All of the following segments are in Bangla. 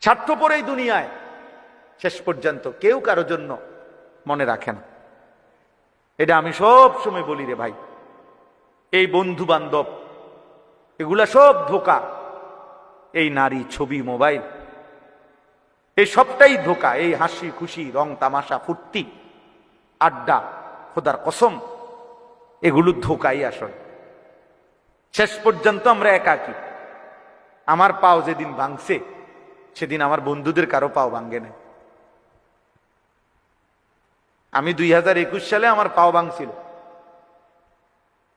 স্বার্থপর এই দুনিয়ায় শেষ পর্যন্ত কেউ কারো জন্য মনে রাখে না। এটা আমি সব সময় বলি রে ভাই, এই বন্ধু বান্ধব এগুলা সব ধোঁকা, এই নারী, ছবি, মোবাইল, এই সবটাই ধোঁকা। এই হাসি খুশি, রং তামাশা, ফুর্তি, আড্ডা, খোদার কসম, এগুলো ধোঁকাই আসল। শেষ পর্যন্ত আমরা একাকী। আমার পাও যেদিন ভাঙছে সেদিন আমার বন্ধুদের কারো পাও ভাঙ্গে না। আমি 2021 সালে আমার পাও ভাঙছিল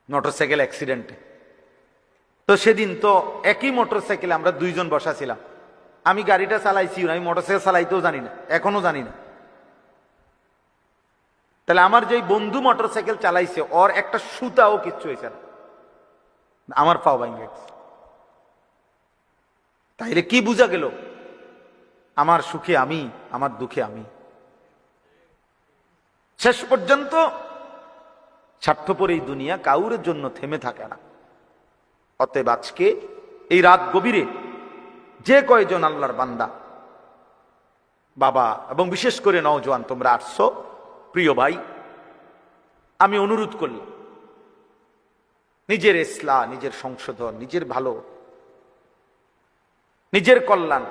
মোটরসাইকেল অ্যাক্সিডেন্টে। তো সেদিন তো একই মোটরসাইকেলে আমরা দুইজন বসা ছিলাম। আমি গাড়িটা চালাইছি, আমি মোটরসাইকেল চালাইতেও জানি না, এখনো জানি না। তাহলে আমার যে বন্ধু মোটরসাইকেল চালাইছে ওর একটা সুতাও কিচ্ছু হয়েছে না, আমার পাও ভাঙে গেছে। তাইলে কি বোঝা গেল? আমার সুখে আমি, আমার দুঃখে আমি। শেষ পর্যন্ত স্বার্থপর এই দুনিয়া কাউরের জন্য থেমে থাকে না। অতএব আজকে এই রাত গভীরে যে কয়জন আল্লাহর বান্দা, বাবা এবং বিশেষ করে নওজোয়ান তোমরা আসছো, প্রিয় ভাই, আমি অনুরোধ করলাম নিজের ইসলাহ, নিজের সংশোধন, নিজের ভালো, নিজের কল্যাণ